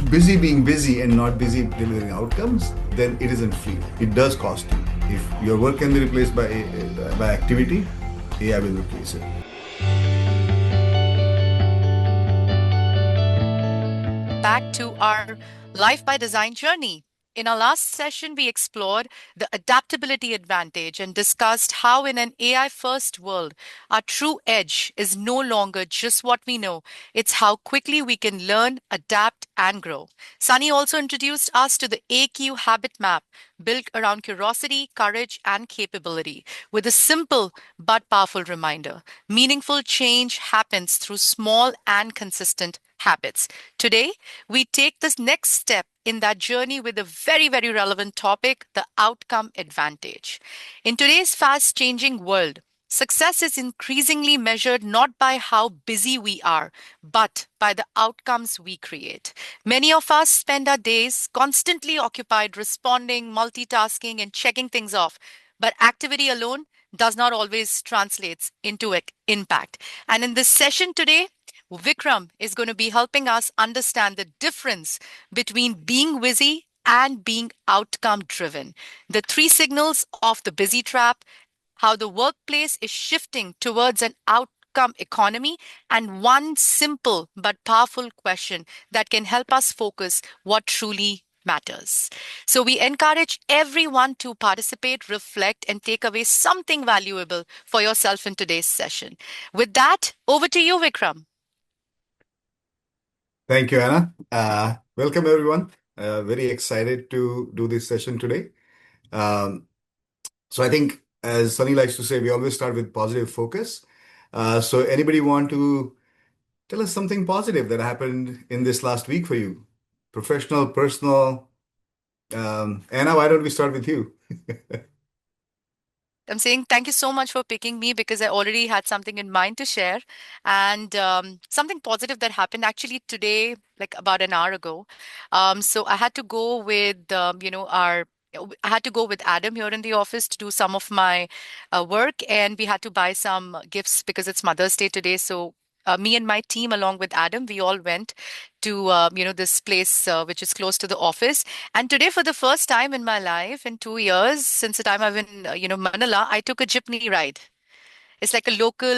busy being busy and not busy delivering outcomes, then it isn't free. It does cost you. If your work can be replaced by activity, AI will replace it. Back to our Life by Design journey. In our last session, we explored the adaptability advantage and discussed how, in an AI first world, our true edge is no longer just what we know, it's how quickly we can learn, adapt, and grow. Sunny also introduced us to the AQ habit map built around curiosity, courage, and capability, with a simple but powerful reminder: meaningful change happens through small and consistent habits. Today, we take this next step in that journey with a very, very relevant topic: the outcome advantage. In today's fast changing world, success is increasingly measured not by how busy we are, but by the outcomes we create. Many of us spend our days constantly occupied responding, multitasking, and checking things off. But activity alone does not always translate into impact. And in this session today, Vikram is going to be helping us understand the difference between being busy and being outcome driven, the three signals of the busy trap, how the workplace is shifting towards an outcome economy, and one simple but powerful question that can help us focus what truly matters. So we encourage everyone to participate, reflect, and take away something valuable for yourself in today's session. With that, over to you, Vikram. Thank you, Anna. Welcome, everyone. Very excited to do this session today. So I think, as Sunny likes to say, we always start with positive focus. So anybody want to tell us something positive that happened in this last week for you? Professional, personal. Anna, why don't we start with you? I'm saying thank you so much for picking me because I already had something in mind to share. And something positive that happened actually today, like about an hour ago. So I had to go with, I had to go with Adam here in the office to do some of my work, and we had to buy some gifts because it's Mother's Day today. So me and my team, along with Adam, we all went to this place which is close to the office. And today, for the first time in my life, in 2 years, since the time I've been, Manila, I took a jeepney ride. It's like a local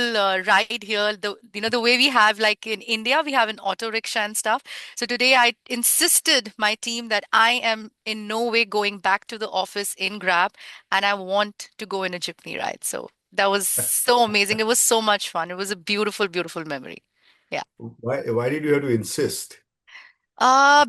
ride here. The way we have, like in India, we have an auto rickshaw and stuff. So today, I insisted my team that I am in no way going back to the office in Grab, and I want to go in a jeepney ride. So that was so amazing. It was so much fun. It was a beautiful, beautiful memory. Yeah. Why did you have to insist?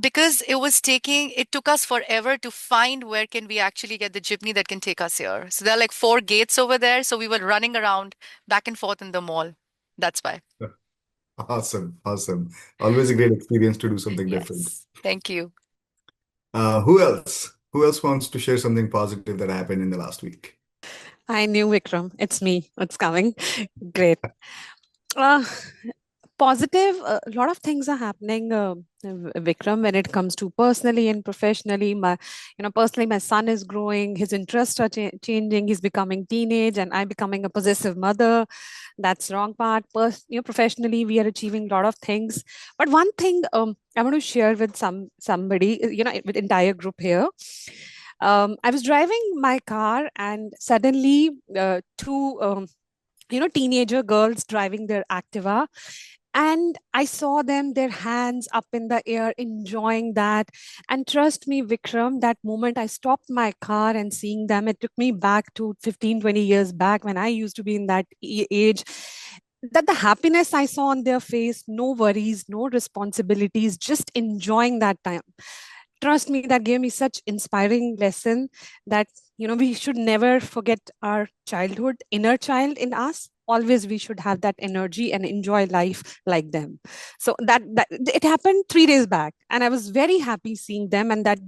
Because it took us forever to find where can we actually get the jeepney that can take us here. So there are like four gates over there. So we were running around back and forth in the mall. That's why. Awesome, awesome. Always a great experience to do something different. Yes. Thank you. Who else? Who else wants to share something positive that happened in the last week? I knew Vikram. It's me. It's coming. Great. Uh, Positive. A lot of things are happening, Vikram, when it comes to personally and professionally. Personally, my son is growing. His interests are changing. He's becoming teenage, and I'm becoming a possessive mother. That's the wrong part. Professionally, we are achieving a lot of things. But one thing I want to share with somebody, with entire group here. I was driving my car, and suddenly two teenager girls driving their Activa, and I saw them, their hands up in the air, enjoying that. And trust me, Vikram, that moment I stopped my car and seeing them, it took me back to 15, 20 years back when I used to be in that age. That the happiness I saw on their face, no worries, no responsibilities, just enjoying that time. Trust me, that gave me such inspiring lesson that we should never forget our childhood, inner child in us. Always we should have that energy and enjoy life like them. So that it happened 3 days back, and I was very happy seeing them, and that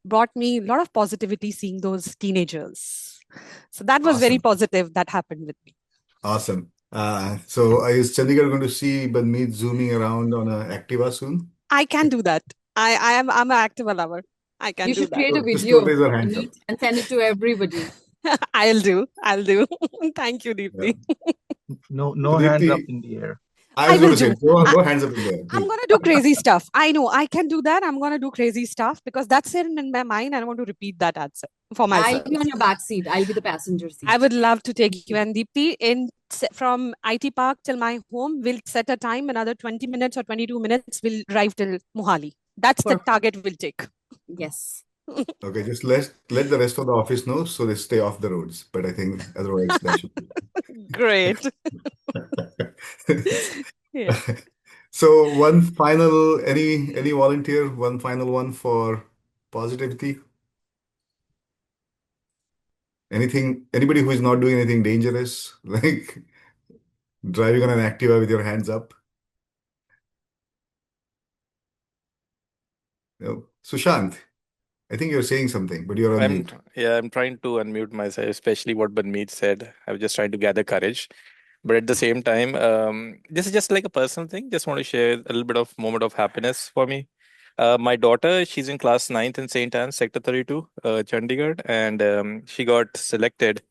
brought me a lot of positivity seeing those teenagers. So that was very Awesome, positive that happened with me. awesome. So is Chandigarh going to see Banmeet zooming around on an Activa soon? I can do that. I'm an active lover. I can You do should that. create a Just don't video raise your hands up. and send it to everybody. I'll do. Thank you, Yeah. Deepthi. No hands up Deepthi, in the air. I I was going will to say, do. no hands up in there, I'm please. gonna do crazy stuff. I know I can do that. I'm gonna do crazy stuff because that's in my mind. I want to repeat that answer for I'll myself. be on your back seat. I'll be the passenger I seat. would love to take you and Deepti from IT Park till my home. We'll set a time, another 20 minutes or 22 minutes. We'll drive till Mohali. That's the Perfect. target we'll take. Yes. Okay, just let the rest of the office know so they stay off the roads. But I think otherwise that should be. Great. Yeah. So one final, any volunteer, one final one for positivity? Anything, anybody who is not doing anything dangerous, like driving on an Activa with your hands up? No. Sushant, I think you're saying something, but you're on mute. I'm trying to unmute myself, especially what Banmeet said. I was just trying to gather courage. But at the same time, this is just like a personal thing. Just want to share a little bit of moment of happiness for me. My daughter, she's in class ninth in St. Anne's, Sector 32, Chandigarh, and she got selected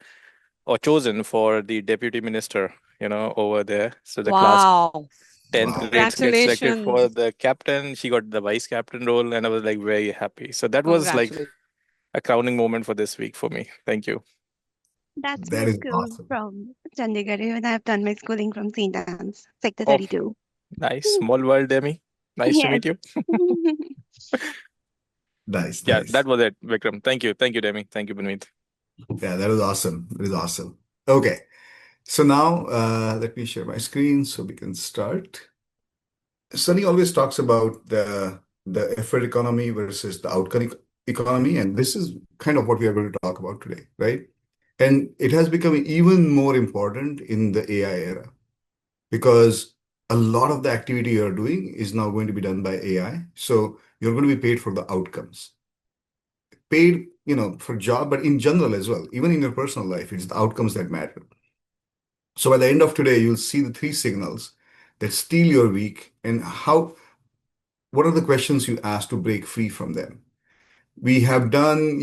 or chosen for the deputy minister, over there. So the class Wow. 10th Wow. grades get selected for Congratulations. the captain. She got the vice captain role, and I was like very happy. So that was like Congratulations. a crowning moment for this week for me. Thank you. That's That my is school awesome. from Chandigarh, and I've done my schooling from St. Anne's, Sector Oh, 32. nice. Small world, Demi. Nice to Yes. meet you. Nice, Yeah, that nice. was it, Vikram. Thank you. Thank you, Demi. Thank you, Banmeet. Yeah, that is awesome. That is awesome. Okay. So now let me share my screen so we can start. Sunny always talks about the effort economy versus the outcome economy, and this is kind of what we are going to talk about today, right? And it has become even more important in the AI era because a lot of the activity you're doing is now going to be done by AI. So you're going to be paid for the outcomes. Paid, for job, but in general as well, even in your personal life, it's the outcomes that matter. So by the end of today, you'll see the three signals that steal your week and what are the questions you ask to break free from them. We have done,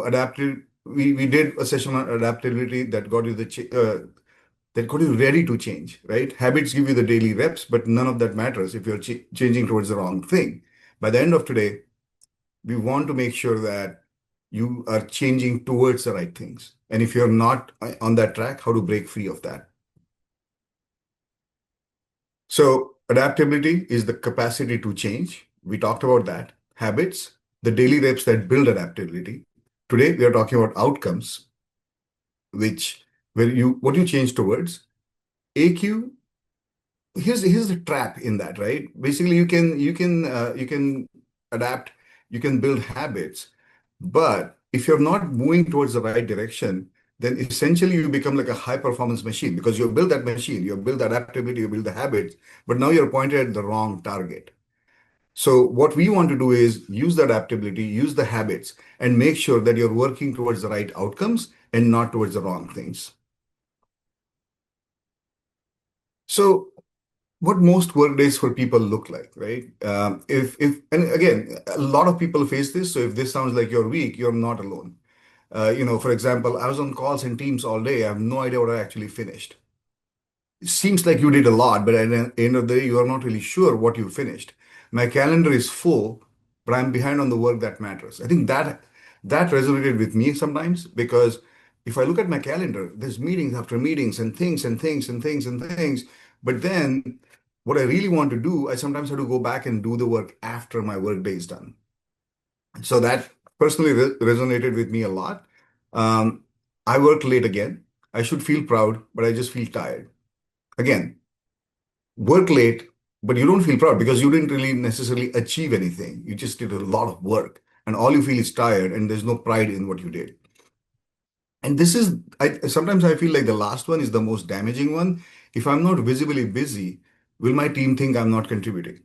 adaptive. We did a session on adaptability that got you ready to change, right? Habits give you the daily reps, but none of that matters if you're changing towards the wrong thing. By the end of today, we want to make sure that you are changing towards the right things. And if you're not on that track, how to break free of that. So adaptability is the capacity to change. We talked about that. Habits, the daily reps that build adaptability. Today, we are talking about outcomes, which what you change towards. AQ, here's the trap in that, right? Basically, you can adapt, you can build habits, but if you're not moving towards the right direction, then essentially you become like a high performance machine because you build that machine, you build the adaptability, you build the habits, but now you're pointed at the wrong target. So what we want to do is use the adaptability, use the habits, and make sure that you're working towards the right outcomes and not towards the wrong things. So what most work days for people look like, right? If and again, a lot of people face this. So if this sounds like you're weak, you're not alone. For example, I was on calls and Teams all day. I have no idea what I actually finished. It seems like you did a lot, but at the end of the day, you are not really sure what you finished. My calendar is full, but I'm behind on the work that matters. I think that resonated with me sometimes because if I look at my calendar, there's meetings after meetings and things and things and things and things. But then what I really want to do, I sometimes have to go back and do the work after my work day is done. So that personally resonated with me a lot. Um, I work late again. I should feel proud, but I just feel tired. Again, work late, but you don't feel proud because you didn't really necessarily achieve anything. You just did a lot of work, and all you feel is tired, and there's no pride in what you did. And sometimes I feel like the last one is the most damaging one. If I'm not visibly busy, will my team think I'm not contributing?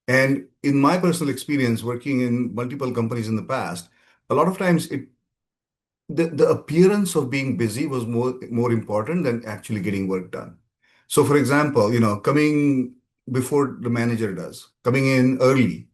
And in my personal experience working in multiple companies in the past, a lot of times the appearance of being busy was more important than actually getting work done. So for example, coming before the manager does, coming in early,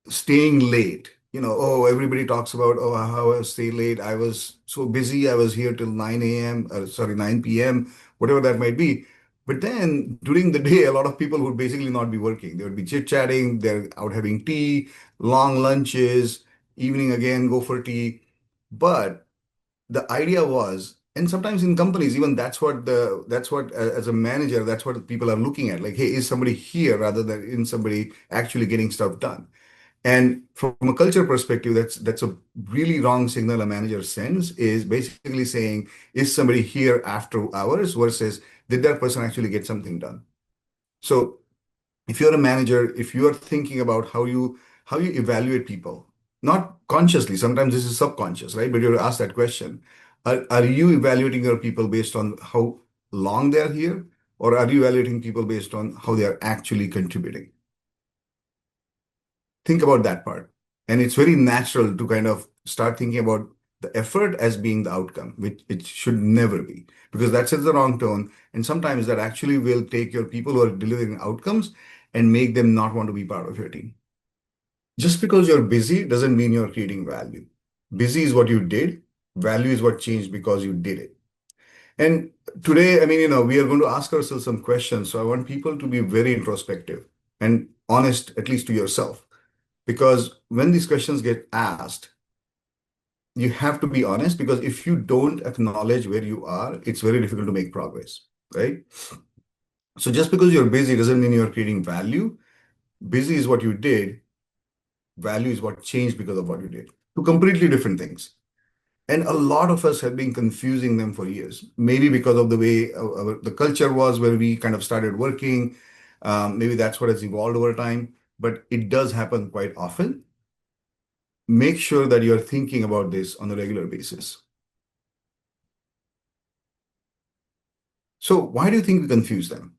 staying late. Oh, everybody talks about, oh, how I stay late. I was so busy. I was here till 9 a.m., sorry, 9 p.m., whatever that might be. But then during the day, a lot of people would basically not be working. They would be chit-chatting, they're out having tea, long lunches, evening again, go for tea. But the idea was, and sometimes in companies, even that's what as a manager, that's what people are looking at. Like, hey, is somebody here rather than in somebody actually getting stuff done? And from a culture perspective, that's a really wrong signal a manager sends, is basically saying, is somebody here after hours versus did that person actually get something done? So if you're a manager, if you are thinking about how you evaluate people, not consciously, sometimes this is subconscious, right? But you ask that question. Are you evaluating your people based on how long they're here, or are you evaluating people based on how they are actually contributing? Think about that part. And it's very natural to kind of start thinking about the effort as being the outcome, which it should never be, because that sets the wrong tone. And sometimes that actually will take your people who are delivering outcomes and make them not want to be part of your team. Just because you're busy doesn't mean you're creating value. Busy is what you did, value is what changed because you did it. And today, I mean, we are going to ask ourselves some questions. So I want people to be very introspective and honest, at least to yourself. Because when these questions get asked, you have to be honest, because if you don't acknowledge where you are, it's very difficult to make progress, right? So just because you're busy doesn't mean you're creating value. Busy is what you did, value is what changed because of what you did. Two completely different things. And a lot of us have been confusing them for years, maybe because of the way the culture was where we kind of started working. Maybe that's what has evolved over time, but it does happen quite often. Make sure that you're thinking about this on a regular basis. So why do you think we confuse them?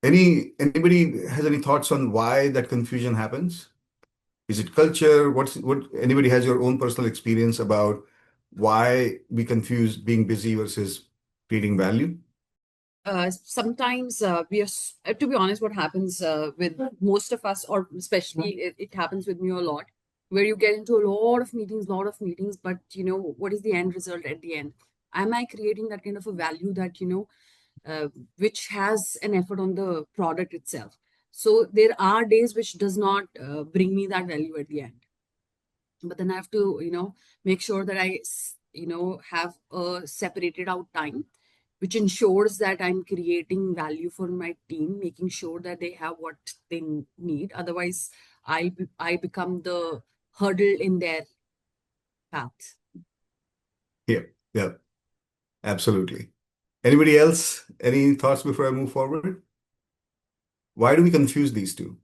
Anybody has any thoughts on why that confusion happens? Is it culture? What anybody has your own personal experience about why we confuse being busy versus creating value? Sometimes to be honest, what happens with most of us, or especially it happens with me a lot, where you get into a lot of meetings, but what is the end result at the end? Am I creating that kind of a value that, uh, which has an effort on the product itself? So there are days which does not bring me that value at the end, but then I have to, make sure that have a separated out time which ensures that I'm creating value for my team, making sure that they have what they need. Otherwise, I become the hurdle in their path. Yeah, yeah, absolutely. Anybody else? Any thoughts before I move forward? Why do we confuse these two?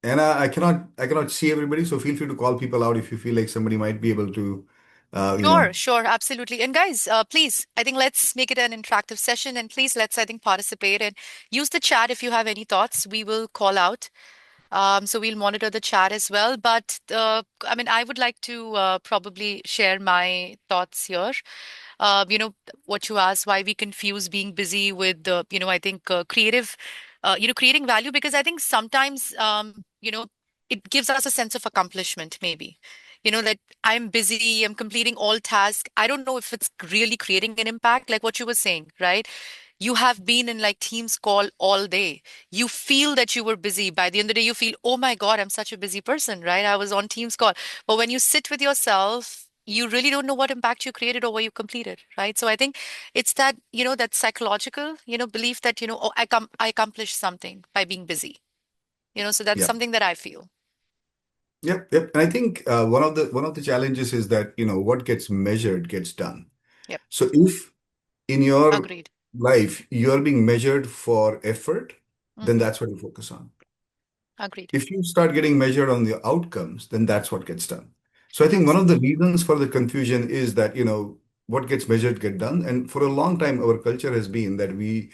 And I cannot see everybody, so feel free to call people out if you feel like somebody might be able to, uh, you Sure, know, sure, absolutely. And guys, please, I think let's make it an interactive session and please let's, I think, participate and use the chat if you have any thoughts. We will call out. So we'll monitor the chat as well. But I mean, I would like to probably share my thoughts here. You know, what you asked, why we confuse being busy with the, I think creative, creating value, because I think sometimes, it gives us a sense of accomplishment, maybe. That I'm busy, I'm completing all tasks. I don't know if it's really creating an impact, like what you were saying, right? You have been in like Teams call all day. You feel that you were busy. By the end of the day, you feel, oh my God, I'm such a busy person, right? I was on Teams call. But when you sit with yourself, you really don't know what impact you created or what you completed, right? So I think it's that, that psychological, belief that, oh, I accomplished something by being busy. So that's yeah, something that I feel. yep, yep. And I think one of the challenges is that what gets measured gets done. Yep. So if in your Agreed. life you're being measured for effort, then Hmm. that's what you focus on. Agreed. If you start getting measured on the outcomes, then that's what gets done. So I think one Yes. of the reasons for the confusion is that, what gets measured get done. And for a long time, our culture has been that we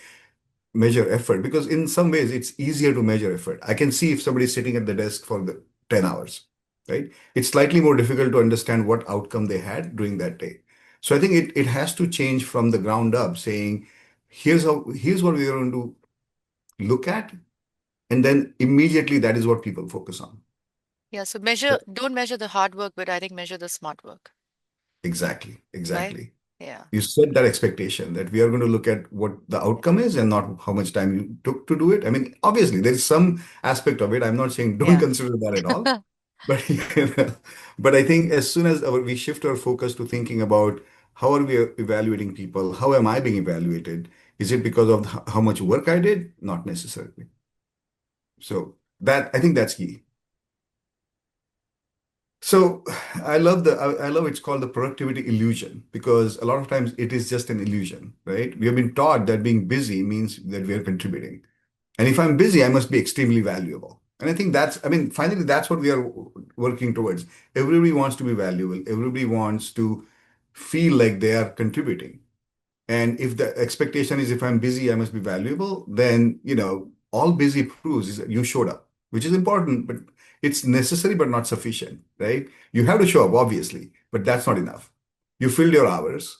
measure effort because in some ways it's easier to measure effort. I can see if somebody's sitting at the desk for the 10 hours, right? It's slightly more difficult to understand what outcome they had during that day. So I think it has to change from the ground up, saying, here's what we're going to look at, and then immediately that is what people focus on. Yeah. So So don't measure the hard work, but I think measure the smart work, exactly, right? exactly. Yeah. You set that expectation that we are going to look at what the outcome is and not how much time you took to do it. I mean, obviously, there's some aspect of it. I'm not saying don't Yeah. consider that at all. But but I think as soon as we shift our focus to thinking about how are we evaluating people, how am I being evaluated? Is it because of how much work I did? Not necessarily. So that I think that's key. So I love it's called the productivity illusion because a lot of times it is just an illusion, right? We have been taught that being busy means that we are contributing. And if I'm busy, I must be extremely valuable. And I think I mean, finally, that's what we are working towards. Everybody wants to be valuable. Everybody wants to feel like they are contributing. And if the expectation is if I'm busy, I must be valuable, then, all busy proves is that you showed up, which is important, but it's necessary but not sufficient, right? You have to show up, obviously, but that's not enough. You filled your hours,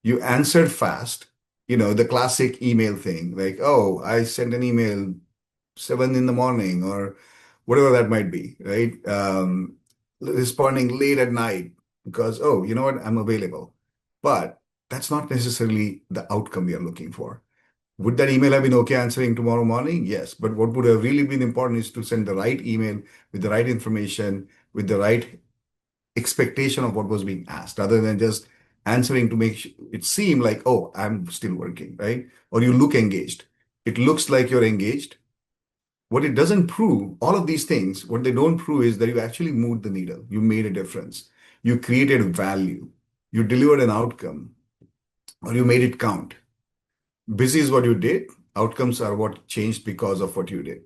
you answered fast, the classic email thing, like, oh, I sent an email 7 in the morning or whatever that might be, right? Responding late at night because, oh, you know what, I'm available. But that's not necessarily the outcome we are looking for. Would that email have been okay answering tomorrow morning? Yes. But what would have really been important is to send the right email with the right information, with the right expectation of what was being asked, rather than just answering to make it seem like, oh, I'm still working, right? Or you look engaged. It looks like you're engaged. What it doesn't prove, all of these things, what they don't prove is that you actually moved the needle. You made a difference. You created value. You delivered an outcome, or you made it count. Busy is what you did. Outcomes are what changed because of what you did,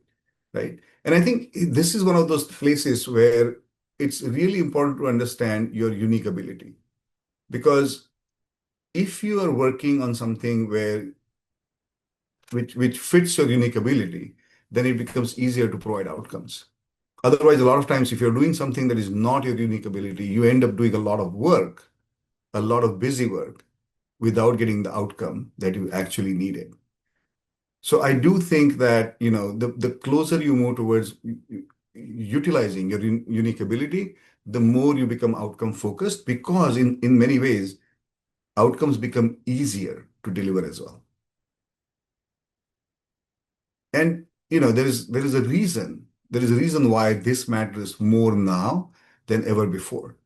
right? And I think this is one of those places where it's really important to understand your unique ability. Because if you are working on something which fits your unique ability, then it becomes easier to provide outcomes. Otherwise, a lot of times, if you're doing something that is not your unique ability, you end up doing a lot of work, a lot of busy work, without getting the outcome that you actually needed. So I do think that, the closer you move towards utilizing your unique ability, the more you become outcome focused because in many ways, outcomes become easier to deliver as well. And there is a reason why this matters more now than ever before.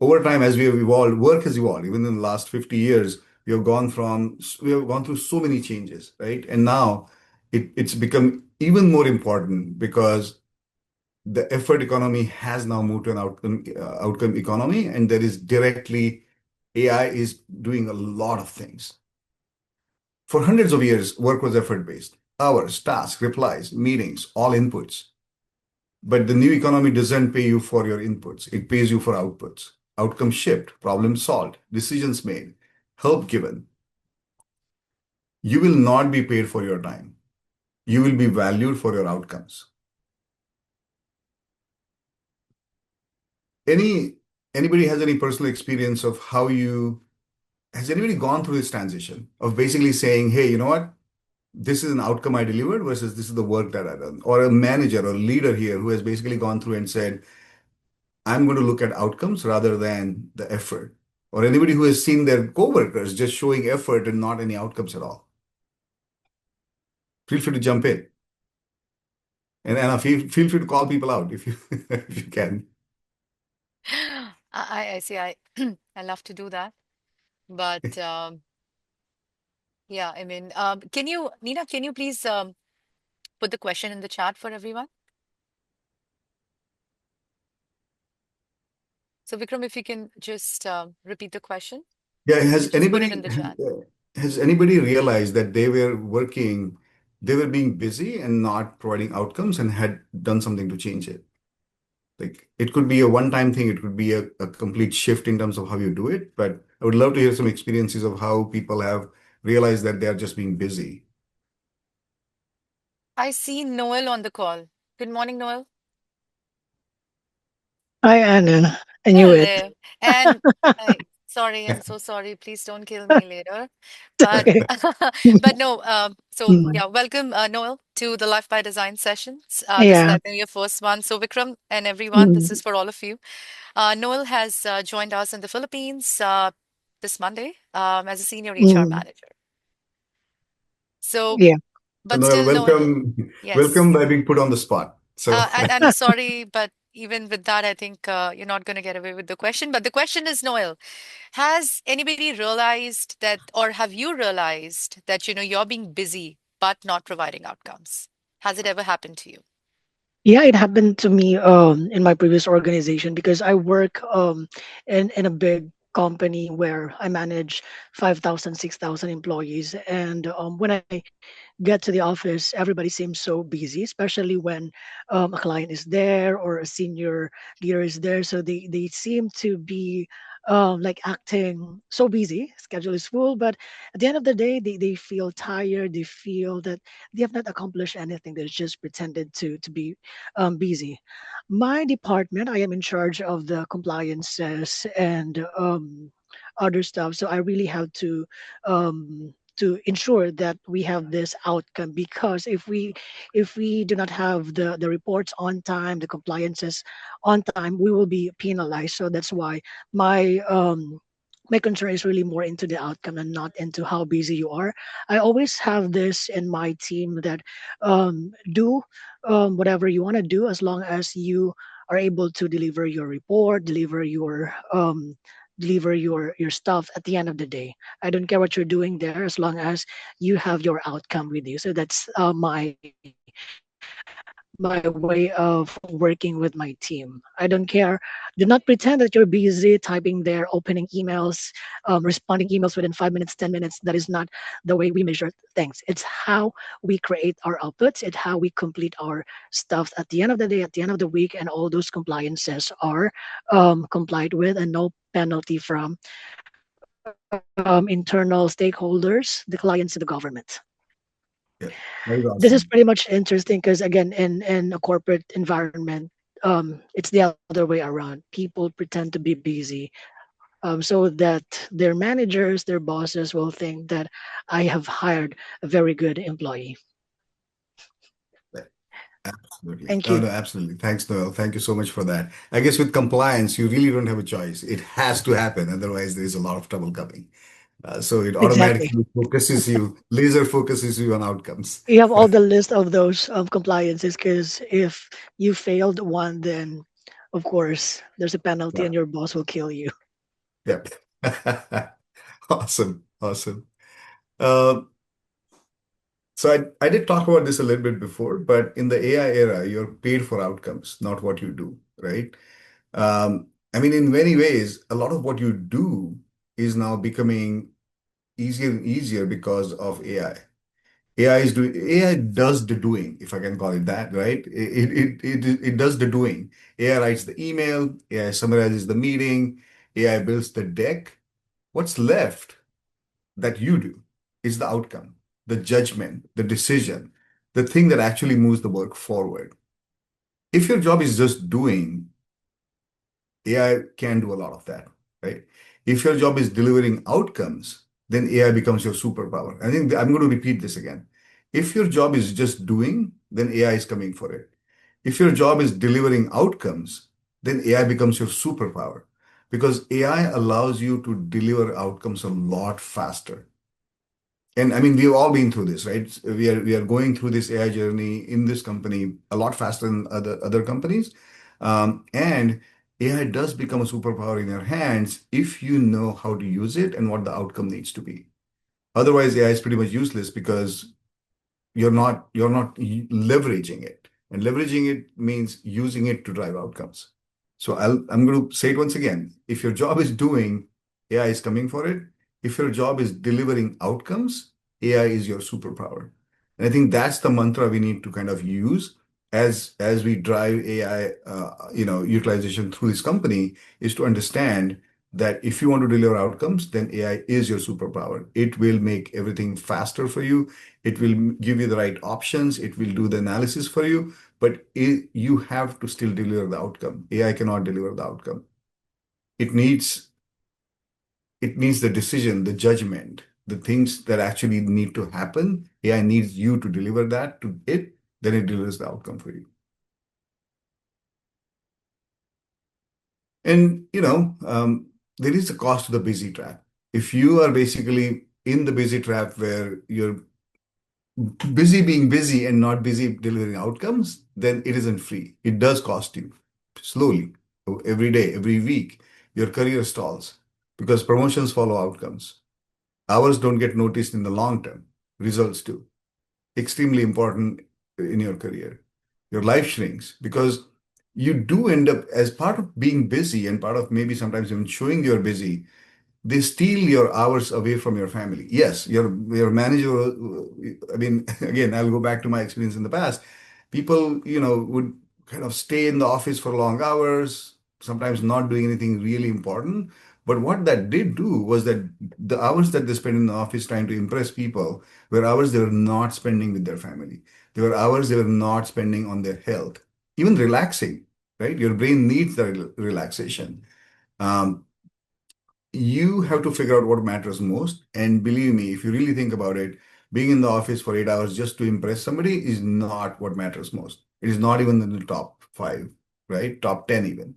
Over time, as we have evolved, work has evolved. Even in the last 50 years, we have gone through so many changes, right? And now it's become even more important because the effort economy has now moved to an outcome economy, and there is directly AI is doing a lot of things. For hundreds of years, work was effort-based. Hours, tasks, replies, meetings, all inputs. But the new economy doesn't pay you for your inputs. It pays you for outputs. Outcome shipped, problem solved, decisions made, help given. You will not be paid for your time. You will be valued for your outcomes. Any Anybody has any personal experience of has anybody gone through this transition of basically saying, hey, you know what? This is an outcome I delivered versus this is the work that I've done. Or a manager or leader here who has basically gone through and said, I'm going to look at outcomes rather than the effort. Or anybody who has seen their coworkers just showing effort and not any outcomes at all. Feel free to jump in. And Anna, feel free to call people out if you if you can. I see. I love to do that. But yeah, I mean, Nina, can you please put the question in the chat for everyone? So Vikram, if you can just repeat the question, Yeah, or just put it in the chat. has anybody realized that they were being busy and not providing outcomes and had done something to change it? Like it could be a one-time thing, it could be a complete shift in terms of how you do it, but I would love to hear some experiences of how people have realized that they're just being busy. I see Noel on the call. Good morning, Noel. Hi, Anna. I knew it. Hello. And sorry, I'm so sorry. Please don't kill me later. But Okay. but no, so Mm. yeah, welcome Noel to the Life by Design sessions. This is Yeah. I think your first one. So Vikram and everyone, this Mm. is for all of you. Noel has joined us in the Philippines. this Monday as a senior HR Mm, manager. So, yeah. So but Noel, still, Noel, welcome yes. by being put on the spot. So And sorry, but even with that, I think you're not going to get away with the question. But the question is, Noel, has anybody realized that, or have you realized that, you're being busy but not providing outcomes? Has it ever happened to you? Yeah, it happened to me in my previous organization because I work in a big company where I manage 5,000, 6,000 employees. And when I get to the office, everybody seems so busy, especially when a client is there or a senior leader is there. So they seem to be like acting so busy. Schedule is full, but at the end of the day, they feel tired. They feel that they have not accomplished anything. They're just pretended to be busy. My department, I am in charge of the compliances and other stuff. So I really have to ensure that we have this outcome because if we do not have the reports on time, the compliances on time, we will be penalized. So that's why my my concern is really more into the outcome and not into how busy you are. I always have this in my team that do whatever you want to do as long as you are able to deliver your report, deliver your stuff at the end of the day. I don't care what you're doing there as long as you have your outcome with you. So that's my way of working with my team. I don't care. Do not pretend that you're busy typing there, opening emails, responding emails within 5 minutes, 10 minutes. That is not the way we measure things. It's how we create our outputs. It's how we complete our stuff at the end of the day, at the end of the week, and all those compliances are complied with, and no penalty from internal stakeholders, the clients, and the government. yeah, that's This is awesome. pretty much interesting because again, in a corporate environment, it's the other way around. People pretend to be busy, so that their managers, their bosses will think that I have hired a very good employee. Absolutely. Thank Oh, you. no, absolutely. Thanks, Noel. Thank you so much for that. I guess with compliance, you really don't have a choice. It has to happen. Otherwise, there's a lot of trouble coming. So it Exactly. automatically laser focuses you on outcomes. You have all the list of those compliances because if you failed one, then of course there's a penalty Yeah. and your boss will kill you. Yep. Awesome. Awesome. Uh, so I did talk about this a little bit before, but in the AI era, you're paid for outcomes, not what you do, right? I mean, in many ways, a lot of what you do is now becoming easier and easier because of AI. AI does the doing, if I can call it that, right? It does the doing. AI writes the email, AI summarizes the meeting, AI builds the deck. What's left that you do is the outcome, the judgment, the decision, the thing that actually moves the work forward. If your job is just doing, AI can do a lot of that, right? If your job is delivering outcomes, then AI becomes your superpower. I think I'm going to repeat this again. If your job is just doing, then AI is coming for it. If your job is delivering outcomes, then AI becomes your superpower because AI allows you to deliver outcomes a lot faster. And I mean, we've all been through this, right? We are going through this AI journey in this company a lot faster than other companies. And AI does become a superpower in your hands if you know how to use it and what the outcome needs to be. Otherwise, AI is pretty much useless because you're not leveraging it. And leveraging it means using it to drive outcomes. So I'm going to say it once again. If your job is doing, AI is coming for it. If your job is delivering outcomes, AI is your superpower. And I think that's the mantra we need to kind of use as we drive AI, utilization through this company, is to understand that if you want to deliver outcomes, then AI is your superpower. It will make everything faster for you. It will give you the right options. It will do the analysis for you, but you have to still deliver the outcome. AI cannot deliver the outcome. It needs it needs the decision, the judgment, the things that actually need to happen. AI needs you to deliver that to it, then it delivers the outcome for you. And there is a cost to the busy trap. If you are basically in the busy trap where you're busy being busy and not busy delivering outcomes, then it isn't free. It does cost you slowly, every day, every week. Your career stalls because promotions follow outcomes. Hours don't get noticed in the long term, results do. Extremely important in your career. Your life shrinks because you do end up, as part of being busy and part of maybe sometimes even showing you're busy, they steal your hours away from your family. Yes, your manager, I mean, again, I'll go back to my experience in the past. People, would kind of stay in the office for long hours, sometimes not doing anything really important. But what that did do was that the hours that they spent in the office trying to impress people were hours they were not spending with their family. They were hours they were not spending on their health, even relaxing, right? Your brain needs the relaxation. Um, you have to figure out what matters most. And believe me, if you really think about it, being in the office for 8 hours just to impress somebody is not what matters most. It is not even in the top five, right? Top 10 even.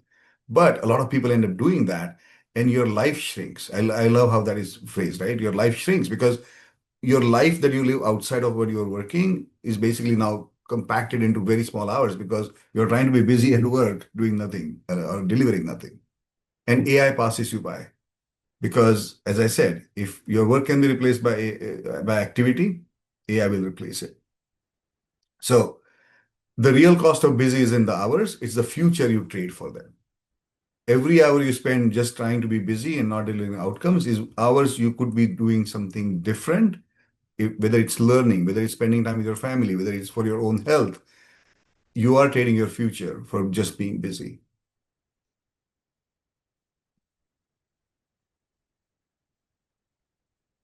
But a lot of people end up doing that, and your life shrinks. I love how that is phrased, right? Your life shrinks because your life that you live outside of what you're working is basically now compacted into very small hours because you're trying to be busy at work doing nothing or delivering nothing. And AI passes you by. Because, as I said, if your work can be replaced by activity, AI will replace it. So the real cost of busy is in the hours. It's the future you trade for them. Every hour you spend just trying to be busy and not delivering outcomes is hours you could be doing something different, whether it's learning, whether it's spending time with your family, whether it's for your own health. You are trading your future for just being busy.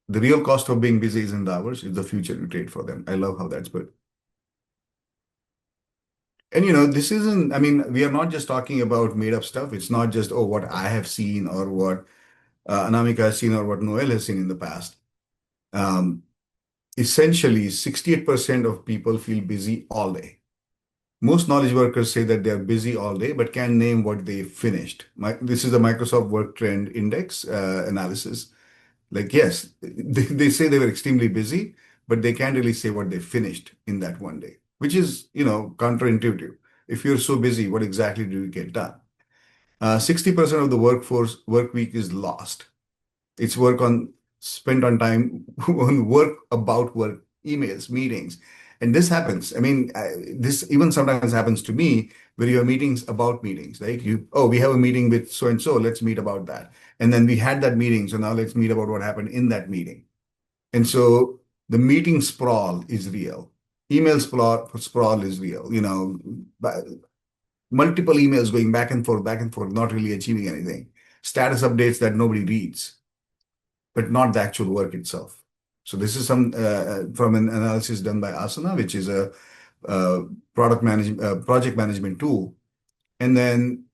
The real cost of being busy is in the hours, it's the future you trade for them. I love how that's put. And this isn't, I mean, we are not just talking about made up stuff. It's not just, oh, what I have seen or what Anamika has seen or what Noel has seen in the past. Um, Essentially, 68% of people feel busy all day. Most knowledge workers say that they're busy all day, but can't name what they finished. This is the Microsoft Work Trend Index analysis. Like, yes, they say they were extremely busy, but they can't really say what they finished in that one day, which is, counterintuitive. If you're so busy, what exactly do you get done? 60% of the workforce work week is lost. It's work on spent on time on work about work, emails, meetings. And this happens. I mean, this even sometimes happens to me where you have meetings about meetings, right? We have a meeting with so and so, let's meet about that. And then we had that meeting, so now let's meet about what happened in that meeting. And so the meeting sprawl is real. Email sprawl is real. Multiple emails going back and forth, not really achieving anything. Status updates that nobody reads, but not the actual work itself. So this is some from an analysis done by Asana, which is a project management tool. And then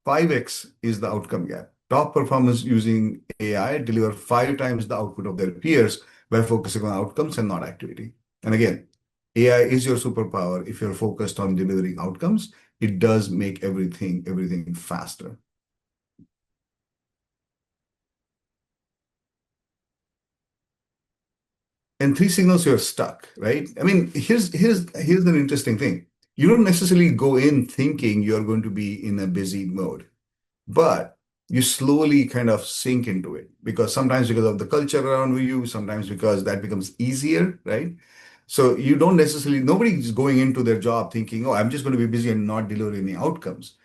5x is the outcome gap. Top performers using AI deliver 5 times the output of their peers by focusing on outcomes and not activity. And again, AI is your superpower if you're focused on delivering outcomes. It does make everything faster. And 3 signals you're stuck, right? I mean, here's an interesting thing. You don't necessarily go in thinking you're going to be in a busy mode, but you slowly kind of sink into it because sometimes because of the culture around you, sometimes because that becomes easier, right? So you don't necessarily, nobody's going into their job thinking, oh, I'm just going to be busy and not deliver any outcomes.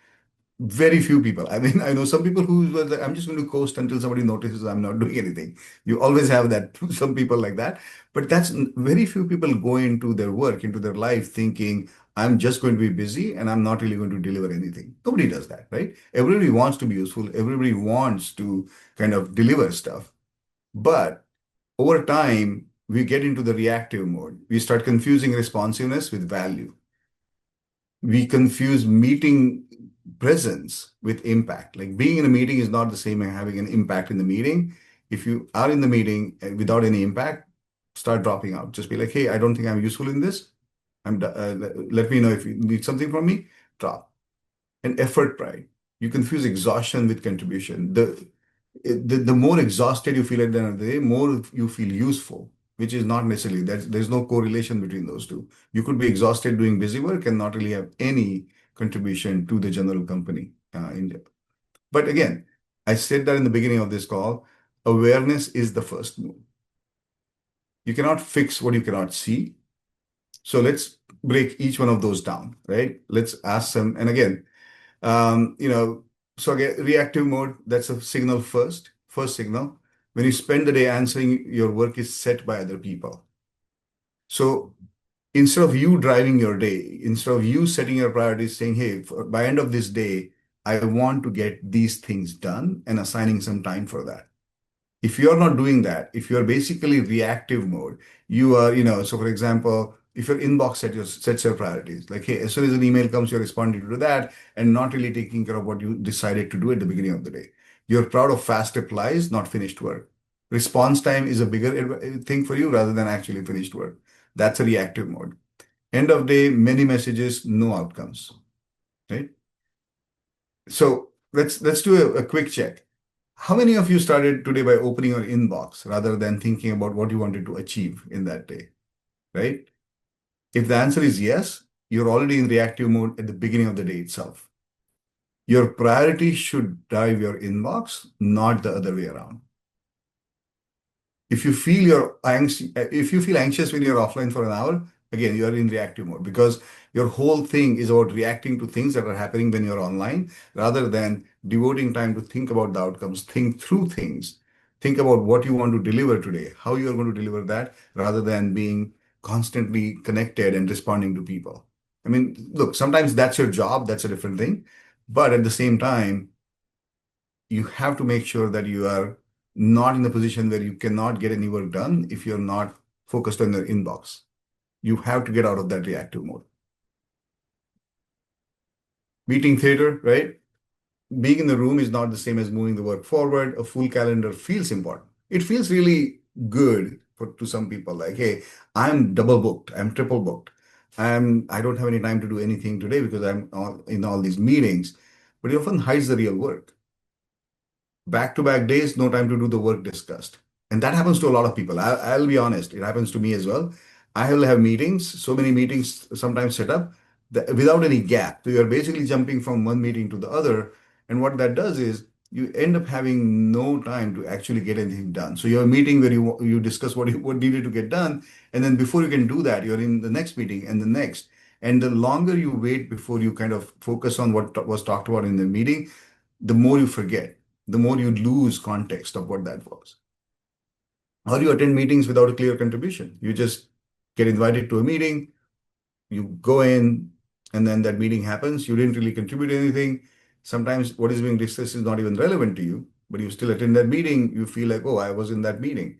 Very few people. I mean, I know some people who were like, I'm just going to coast until somebody notices I'm not doing anything. You always have that, some people like that. But that's very few people go into their work, into their life thinking, I'm just going to be busy and I'm not really going to deliver anything. Nobody does that, right? Everybody wants to be useful. Everybody wants to kind of deliver stuff. But over time, we get into the reactive mode. We start confusing responsiveness with value. We confuse meeting presence with impact. Like being in a meeting is not the same as having an impact in the meeting. If you are in the meeting without any impact, start dropping out. Just be like, hey, I don't think I'm useful in this. Let me know if you need something from me. Drop. And effort pride. You confuse exhaustion with contribution. The more exhausted you feel at the end of the day, more you feel useful, which is not necessarily that there's no correlation between those two. You could be exhausted doing busy work and not really have any contribution to the general company. But again, I said that in the beginning of this call, awareness is the first move. You cannot fix what you cannot see. So let's break each one of those down, right? Let's ask them. And again, um, you know, so again, reactive mode, that's a signal first signal. When you spend the day answering, your work is set by other people. So instead of you driving your day, instead of you setting your priorities, saying, hey, by end of this day, I want to get these things done and assigning some time for that. If you're not doing that, if you're basically reactive mode, you are, so for example, if your inbox sets your priorities, like, hey, as soon as an email comes, you're responding to that and not really taking care of what you decided to do at the beginning of the day. You're proud of fast replies, not finished work. Response time is a bigger thing for you rather than actually finished work. That's a reactive mode. End of day, many messages, no outcomes, right? So let's do a quick check. How many of you started today by opening your inbox rather than thinking about what you wanted to achieve in that day, right? If the answer is yes, you're already in reactive mode at the beginning of the day itself. Your priority should drive your inbox, not the other way around. If you feel anxious when you're offline for an hour, again, you're in reactive mode because your whole thing is about reacting to things that are happening when you're online rather than devoting time to think about the outcomes, think through things, think about what you want to deliver today, how you're going to deliver that rather than being constantly connected and responding to people. I mean, look, sometimes that's your job, that's a different thing. But at the same time, you have to make sure that you are not in the position where you cannot get any work done if you're not focused on your inbox. You have to get out of that reactive mode. Meeting theater, right? Being in the room is not the same as moving the work forward. A full calendar feels important. It feels really good to some people, like, hey, I'm double booked, I'm triple booked. I don't have any time to do anything today because I'm in all these meetings. But it often hides the real work. Back-to-back days, no time to do the work discussed. And that happens to a lot of people. I'll be honest, it happens to me as well. I will have meetings, so many meetings sometimes set up without any gap. So you're basically jumping from one meeting to the other. And what that does is you end up having no time to actually get anything done. So you're a meeting where you discuss what needed to get done. And then before you can do that, you're in the next meeting and the next. And the longer you wait before you kind of focus on what was talked about in the meeting, the more you forget, the more you lose context of what that was. Or you attend meetings without a clear contribution. You just get invited to a meeting, you go in, and then that meeting happens. You didn't really contribute anything. Sometimes what is being discussed is not even relevant to you, but you still attend that meeting. You feel like, oh, I was in that meeting.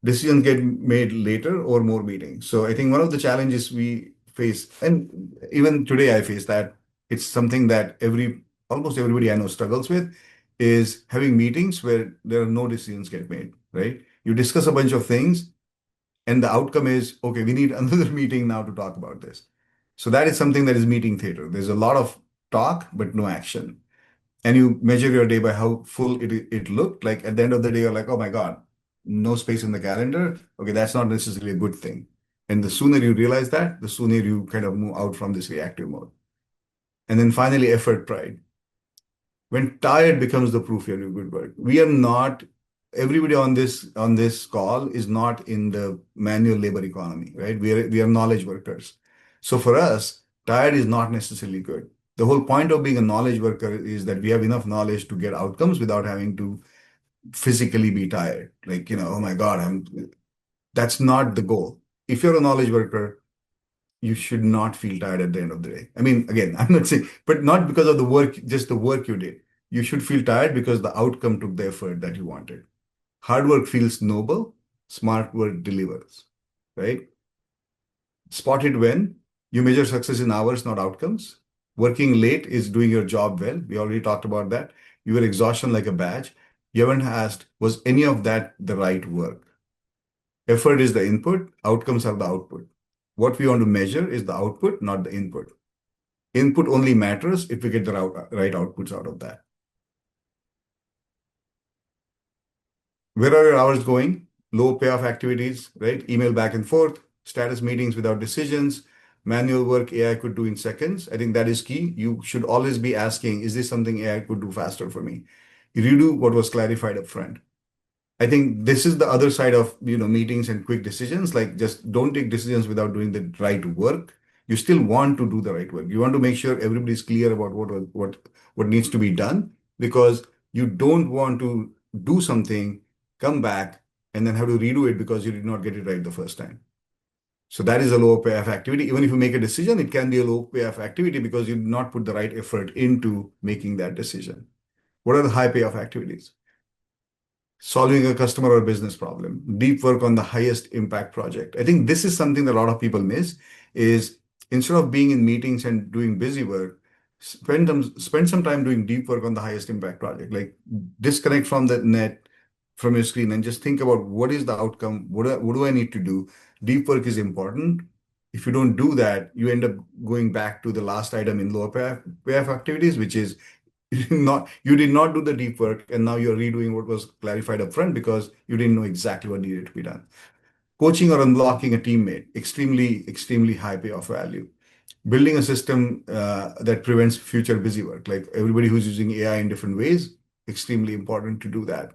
Decisions get made later or more meetings. So I think one of the challenges we face, and even today I face that, it's something that almost everybody I know struggles with, is having meetings where there are no decisions get made, right? You discuss a bunch of things and the outcome is, okay, we need another meeting now to talk about this. So that is something that is meeting theater. There's a lot of talk, but no action. And you measure your day by how full it looked. Like at the end of the day, you're like, oh my God, no space in the calendar. Okay, that's not necessarily a good thing. And the sooner you realize that, the sooner you kind of move out from this reactive mode. And then finally, effort pride. When tired becomes the proof you're doing good work. We are not, everybody on this call is not in the manual labor economy, right? We are knowledge workers. So for us, tired is not necessarily good. The whole point of being a knowledge worker is that we have enough knowledge to get outcomes without having to physically be tired. Like, oh my God, that's not the goal. If you're a knowledge worker, you should not feel tired at the end of the day. I mean, again, I'm not saying, but not because of the work, just the work you did. You should feel tired because the outcome took the effort that you wanted. Hard work feels noble, smart work delivers, right? Spot it when you measure success in hours, not outcomes. Working late is doing your job well. We already talked about that. Your exhaustion like a badge. You haven't asked, was any of that the right work? Effort is the input, outcomes are the output. What we want to measure is the output, not the input. Input only matters if we get the right outputs out of that. Where are your hours going? Low payoff activities, right? Email back and forth, status meetings without decisions, manual work AI could do in seconds. I think that is key. You should always be asking, is this something AI could do faster for me? Redo what was clarified up front. I think this is the other side of, meetings and quick decisions. Like just don't take decisions without doing the right work. You still want to do the right work. You want to make sure everybody's clear about what needs to be done because you don't want to do something, come back, and then have to redo it because you did not get it right the first time. So that is a low payoff activity. Even if you make a decision, it can be a low payoff activity because you did not put the right effort into making that decision. What are the high payoff activities? Solving a customer or business problem, deep work on the highest impact project. I think this is something that a lot of people miss is instead of being in meetings and doing busy work, spend some time doing deep work on the highest impact project. Like disconnect from the net, from your screen and just think about what is the outcome? What do I need to do? Deep work is important. If you don't do that, you end up going back to the last item in lower payoff activities, which is you did not do the deep work, and now you're redoing what was clarified up front because you didn't know exactly what needed to be done. Coaching or unblocking a teammate, extremely high payoff value. Building a system that prevents future busy work, like everybody who's using AI in different ways, extremely important to do that.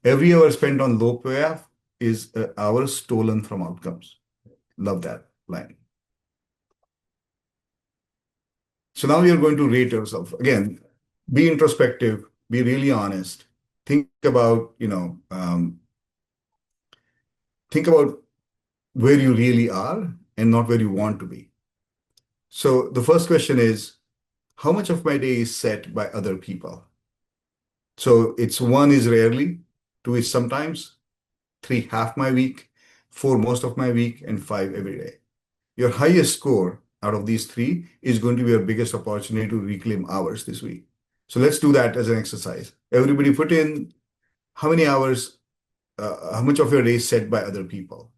Every hour spent on low payoff is an hour stolen from outcomes. Love that line. So now we are going to rate yourself. Again, be introspective, be really honest. Think about where you really are and not where you want to be. So the first question is, how much of my day is set by other people? So it's one is rarely, two is sometimes, three half my week, four most of my week, and five every day. Your highest score out of these three is going to be your biggest opportunity to reclaim hours this week. So let's do that as an exercise. Everybody put in how many hours, how much of your day is set by other people?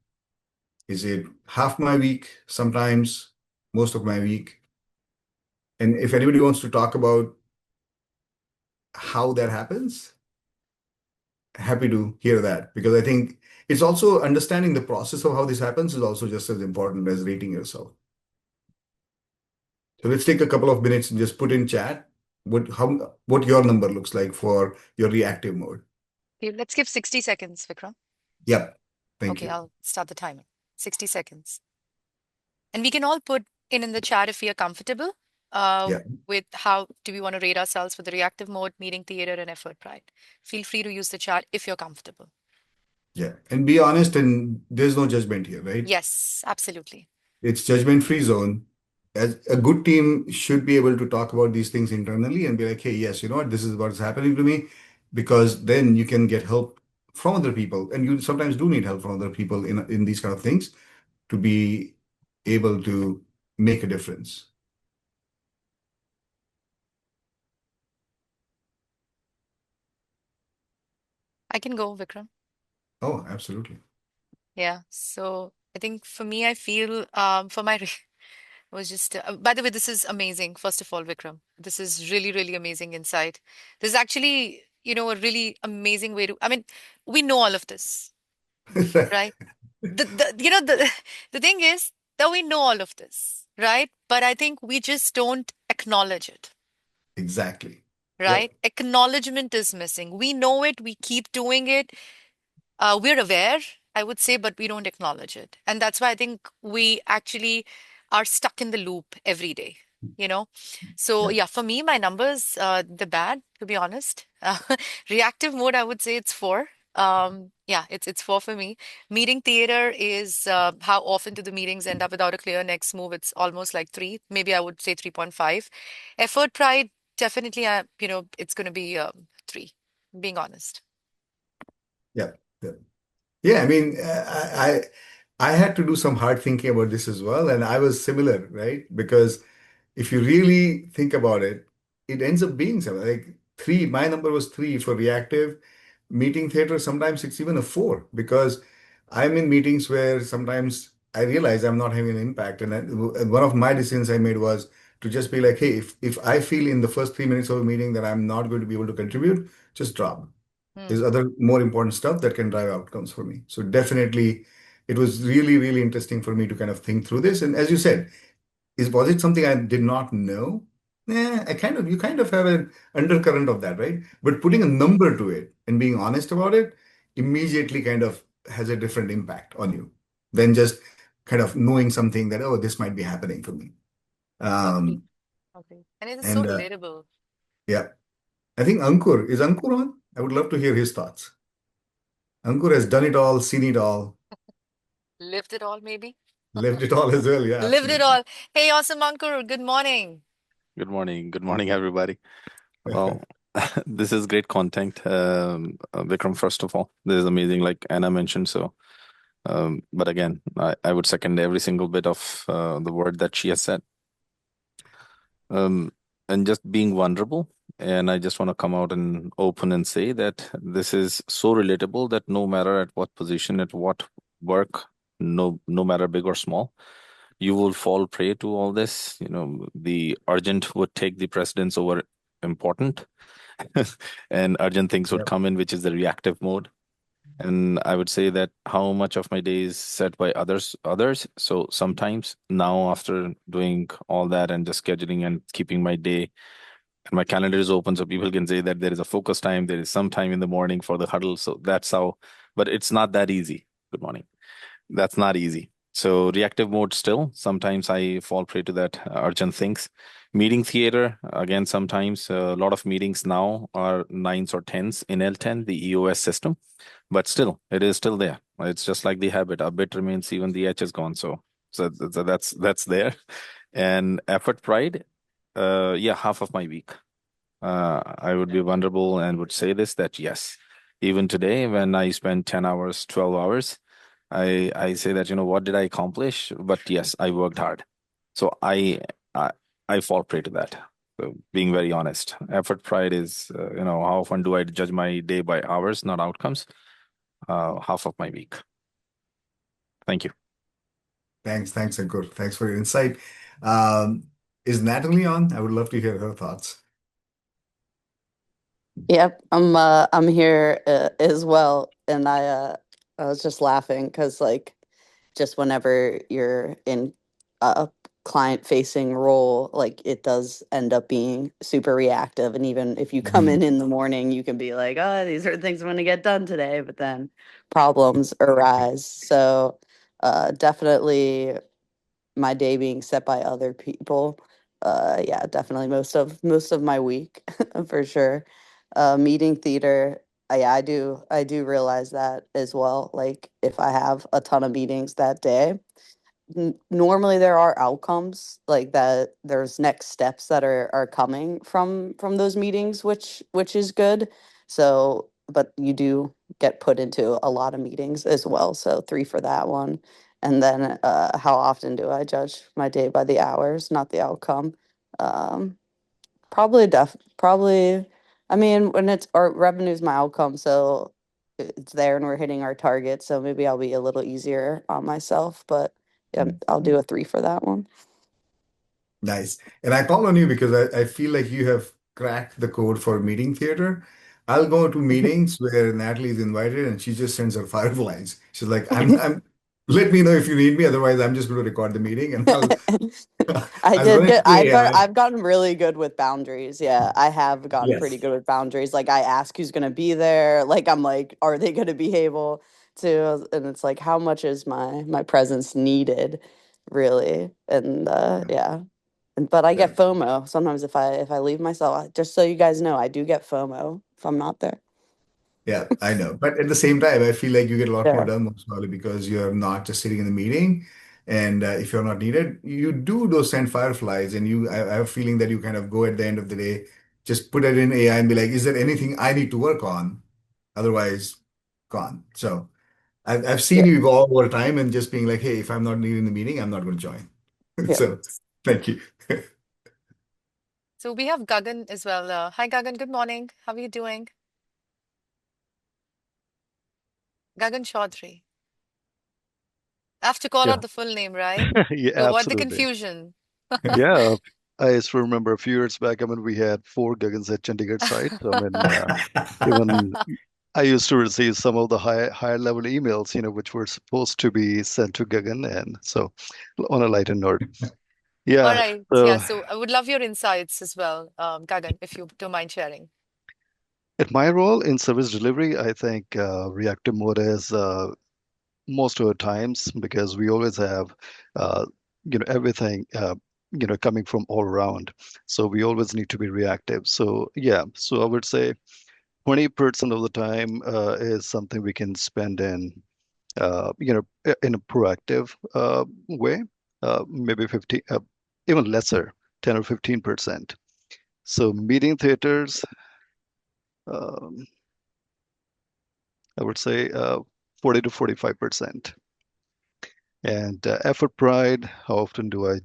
Is it half my week, sometimes, most of my week? And if anybody wants to talk about how that happens, happy to hear that because I think it's also understanding the process of how this happens is also just as important as rating yourself. So let's take a couple of minutes and just put in chat what your number looks like for your reactive mode. Okay, let's give 60 seconds, Vikram. Yep. Thank Okay, you. I'll start the timer. 60 seconds. And we can all put in the chat if we are comfortable Yeah. with how do we want to rate ourselves for the reactive mode, meeting theater, and effort pride. Feel free to use the chat if you're comfortable. Yeah. And be honest, and there's no judgment here, right? Yes, absolutely. It's judgment-free zone. As a good team should be able to talk about these things internally and be like, hey, yes, you know what, this is what's happening to me, because then you can get help from other people. And you sometimes do need help from other people in these kind of things to be able to make a difference. I can go, Vikram. Oh, absolutely. Yeah. So I think for me, I feel for my was just, by the way, this is amazing. First of all, Vikram, this is really, really amazing insight. This is actually, a really amazing way to, I mean, we know all of this, right? The thing is that we know all of this, right? But I think we just don't acknowledge it, Exactly. right? Yep. Acknowledgement is missing. We know it, we keep doing it. We're aware, I would say, but we don't acknowledge it. And that's why I think we actually are stuck in the loop every day, you know? So Yep. yeah, for me, my numbers, they're bad, to be honest. Reactive mode, I would say it's four. Yeah, it's four for me. Meeting theater is how often do the meetings end up without a clear next move? It's almost like three. Maybe I would say 3.5. Effort pride, definitely, it's going to be three, being honest. Yep. Yep. Yeah, I mean, I had to do some hard thinking about this as well, and I was similar, right? Because if you really think about it, it ends up being something like three. My number was three for reactive meeting theater. Sometimes it's even a four because I'm in meetings where sometimes I realize I'm not having an impact. And one of my decisions I made was to just be like, hey, if I feel in the first 3 minutes of a meeting that I'm not going to be able to contribute, just drop. There's Hmm. other more important stuff that can drive outcomes for me. So definitely, it was really, really interesting for me to kind of think through this. And as you said, was it something I did not know? You kind of have an undercurrent of that, right? But putting a Hmm. number to it and being honest about it immediately kind of has a different impact on you than just kind of knowing something that, oh, this might be happening for me. Agree. Um, Agree. And it is so and relatable. yeah, I think is Ankur on? I would love to hear his thoughts. Ankur has done it all, seen it all, Lived it all, maybe. lived it all as well. Yeah, Lived it absolutely. all. Hey, awesome Ankur, good morning. Good morning. Good morning, everybody. Well, this is great content, Vikram. First of all, this is amazing, like Anna mentioned. But again, I would second every single bit of the word that she has said. Um, and just being vulnerable. And I just want to come out and open and say that this is so relatable that no matter at what position, at what work, no matter big or small, you will fall prey to all this. The urgent would take the precedence over important, and urgent things would Yeah. come in, which is the reactive mode. And I would say that how much of my day is set by others. So sometimes now, after doing all that and just scheduling and keeping my day and my calendar is open, so people can say that there is a focus time, there is some time in the morning for the huddle. So that's how, but it's not that easy. Good morning. That's not easy. So reactive mode still, sometimes I fall prey to that urgent things. Meeting theater, again, sometimes a lot of meetings now are nines or tens in L10, the EOS system, but still, it is still there. It's just like the habit. A bit remains, even the H is gone. So that's there. And effort pride, yeah, half of my week. I would be vulnerable and would say this that yes, even today when I spend 10 hours, 12 hours, I say that, what did I accomplish? But yes, I worked hard. So I, I fall prey to that. So being very honest, effort pride is, how often do I judge my day by hours, not outcomes? Half of my week. Thank you. Thanks, Ankur. Thanks for your insight. Um, is Natalie on? I would love to hear her thoughts. Yep, I'm here as well, and I was just laughing because like just whenever you're in a client facing role, like it does end up being super reactive, and even if you come Mhm. in the morning, you can be like, oh, these are things I'm going to get done today, but then problems arise. So definitely my day being set by other people. Yeah, definitely most of my week for sure. Meeting theater, yeah, I do realize that as well. Like if I have a ton of meetings that day, normally there are outcomes like that. There's next steps that are coming from those meetings, which is good. So, but you do get put into a lot of meetings as well. So three for that one. And then how often do I judge my day by the hours, not the outcome? Um, probably. I mean, when it's our revenue's my outcome, so it's there and we're hitting our target. So maybe I'll be a little easier on myself, but yeah, I'll do a three for that one. Nice. And I call on you because I feel like you have cracked the code for meeting theater. I'll go to meetings where Natalie is invited and she just sends her fireflies. She's like, let me know if you need me. Otherwise, I'm just going to record the meeting and I I'll run did it good. through AI. I've gotten really good with boundaries. Yeah, I have gotten pretty Yes. good with boundaries. Like I ask who's gonna be there. Like I'm like, are they gonna be able to? And it's like, how much is my presence needed, really? And yeah. But I get Yeah. FOMO sometimes if I leave myself. Just so you guys know, I do get FOMO if I'm not there. Yeah, I know. But at the same time, I feel like you get a lot more Yeah. done most probably because you're not just sitting in the meeting. And if you're not needed, you do those send fireflies. And I have a feeling that you kind of go at the end of the day, just put it in AI and be like, is there anything I need to work on? Otherwise, gone. So I've seen Yeah. you evolve over time and just being like, hey, if I'm not needed in the meeting, I'm not going to join. Yeah. So thank you. So we have Gagan as well. Hi, Gagan. Good morning. How are you doing? Gagan Chaudhary. I have to call Yeah, out the full name, right? yeah, To avoid the absolutely. confusion. Yeah, I still remember a few years back. I mean, we had four Gagans at Chandigarh site. I mean, even I used to receive some of the higher level emails, which were supposed to be sent to Gagan. And so on a lighter note, All yeah. right. Yeah. So So I would love your insights as well, Gagan, if you don't mind sharing. at my role in service delivery, I think reactive mode is most of the times because we always have, uh, everything, coming from all around. So we always need to be reactive. So yeah, so I would say 20% of the time is something we can spend in a proactive way, maybe 50, even lesser, 10 or 15%. So meeting theaters, um, I would say 40 to 45%. And effort pride, how often do I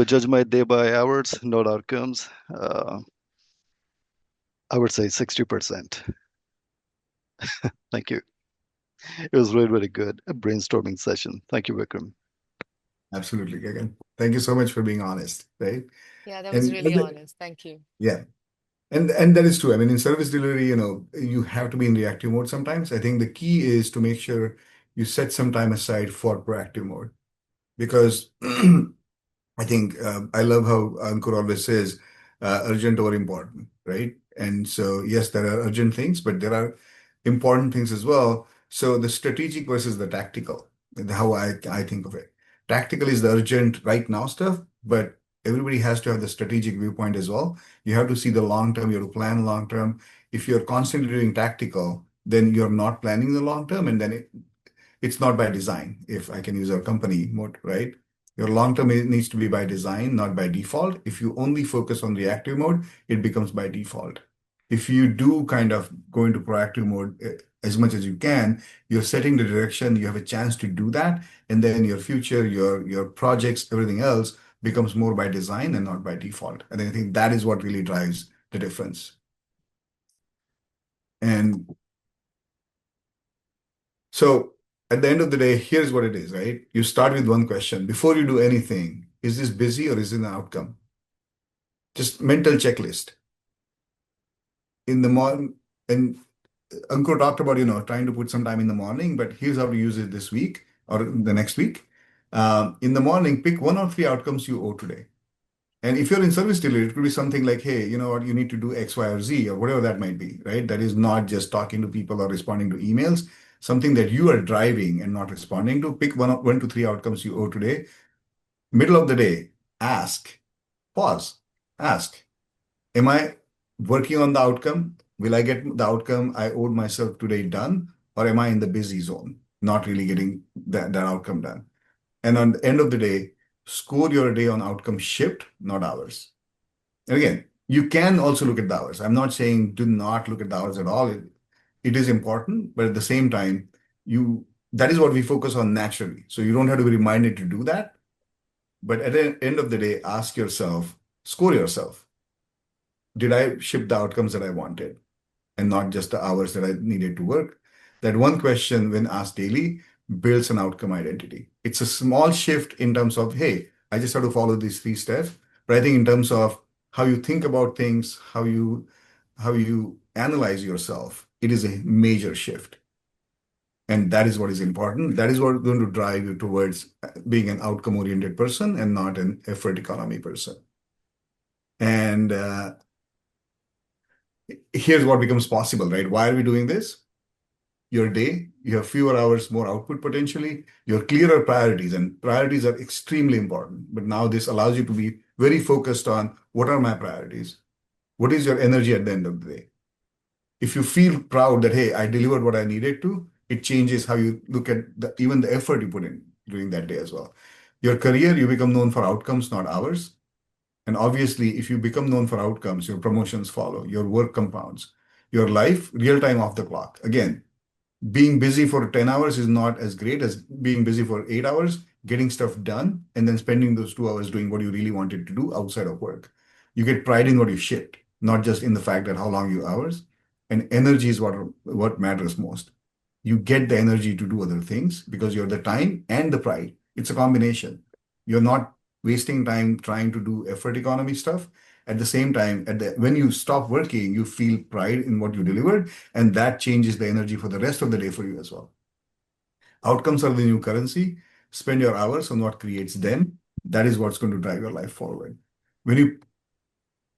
judge my day by hours, not outcomes? I would say 60%. Thank you. It was really, really good. A brainstorming session. Thank you, Vikram. Absolutely, Gagan. Thank you so much for being honest, right? Yeah, that was And really honest. Thank you. yeah, and that is true. I mean, in service delivery, you have to be in reactive mode sometimes. I think the key is to make sure you set some time aside for proactive mode because I think I love how Ankur always says urgent or important, right? And so, yes, there are urgent things, but there are important things as well. So, the strategic versus the tactical, how I think of it. Tactical is the urgent right now stuff, but everybody has to have the strategic viewpoint as well. You have to see the long term, you have to plan long term. If you're constantly doing tactical, then you're not planning the long term, and then it's not by design, if I can use our company mode, right? Your long term needs to be by design, not by default. If you only focus on reactive mode, it becomes by default. If you do kind of go into proactive mode as much as you can, you're setting the direction, you have a chance to do that, and then your future, your projects, everything else becomes more by design and not by default. And I think that is what really drives the difference. And so at the end of the day, here's what it is, right? You start with one question. Before you do anything, is this busy or is it an outcome? Just mental checklist. In the morning, and Ankur talked about, trying to put some time in the morning, but here's how to use it this week or the next week. In the morning, pick one or three outcomes you owe today. And if you're in service delivery, it could be something like, hey, you know what, you need to do X, Y, or Z, or whatever that might be, right? That is not just talking to people or responding to emails, something that you are driving and not responding to. Pick one to three outcomes you owe today. Middle of the day, ask, pause, ask, am I working on the outcome? Will I get the outcome I owed myself today done? Or am I in the busy zone, not really getting that outcome done? And on the end of the day, score your day on outcome shipped, not hours. And again, you can also look at the hours. I'm not saying do not look at the hours at all. It is important, but at the same time, that is what we focus on naturally. So you don't have to be reminded to do that. But at the end of the day, ask yourself, score yourself. Did I ship the outcomes that I wanted and not just the hours that I needed to work? That one question, when asked daily, builds an outcome identity. It's a small shift in terms of, hey, I just have to follow these three steps. But I think in terms of how you think about things, how you analyze yourself, it is a major shift. And that is what is important. That is what is going to drive you towards being an outcome-oriented person and not an effort economy person. And here's what becomes possible, right? Why are we doing this? Your day, you have fewer hours, more output potentially, your clearer priorities, and priorities are extremely important. But now this allows you to be very focused on what are my priorities? What is your energy at the end of the day? If you feel proud that, hey, I delivered what I needed to, it changes how you look at even the effort you put in during that day as well. Your career, you become known for outcomes, not hours. And obviously, if you become known for outcomes, your promotions follow, your work compounds. Your life, real time off the clock. Again, being busy for 10 hours is not as great as being busy for 8 hours, getting stuff done, and then spending those 2 hours doing what you really wanted to do outside of work. You get pride in what you shipped, not just in the fact that how long you hours. And energy is what matters most. You get the energy to do other things because you're the time and the pride. It's a combination. You're not wasting time trying to do effort economy stuff, At the same time, when you stop working, you feel pride in what you delivered, and that changes the energy for the rest of the day for you as well. Outcomes are the new currency. Spend your hours on what creates them. That is what's going to drive your life forward. When you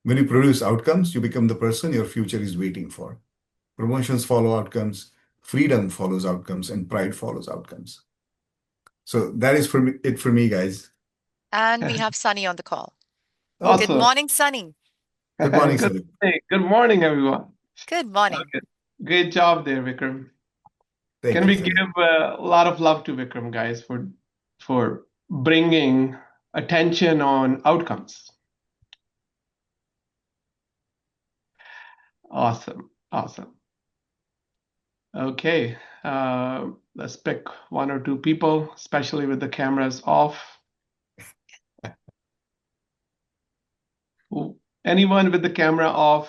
when you produce outcomes, you become the person your future is waiting for. Promotions follow outcomes, freedom follows outcomes, and pride follows outcomes. So that is it for me, guys. And we have Sunny on the call. Oh, Good Awesome. morning, Sunny. good morning, Good sir. morning. Good morning, everyone. Good morning. Okay. Great job there, Vikram. Thank Can you, we Sunny. give a lot of love to Vikram, guys, for bringing attention on outcomes? Awesome. Awesome. Okay. Let's pick one or two people, especially with the cameras off. Anyone with the camera off,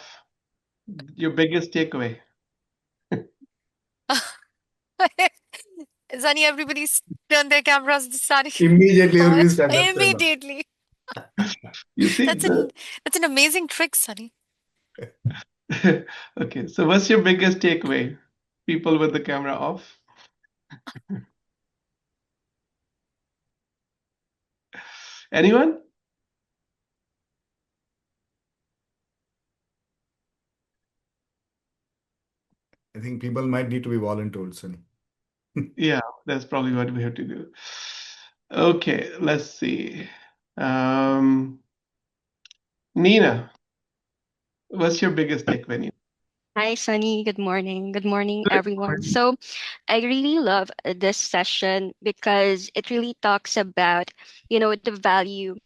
your biggest takeaway? Sunny, everybody's turned their cameras to Sunny. Immediately, everybody's time has turned off. Immediately. You see, That's an amazing trick, Sunny. okay, so what's your biggest takeaway? People with the camera off? Anyone? I think people might need to be voluntold, Sunny. Yeah, that's probably what we have to do. Okay, let's see. Nina, what's your biggest takeaway, Nina? Hi, Sunny. Good morning. Good morning, Good everyone. morning. So, I really love this session because it really talks about, the value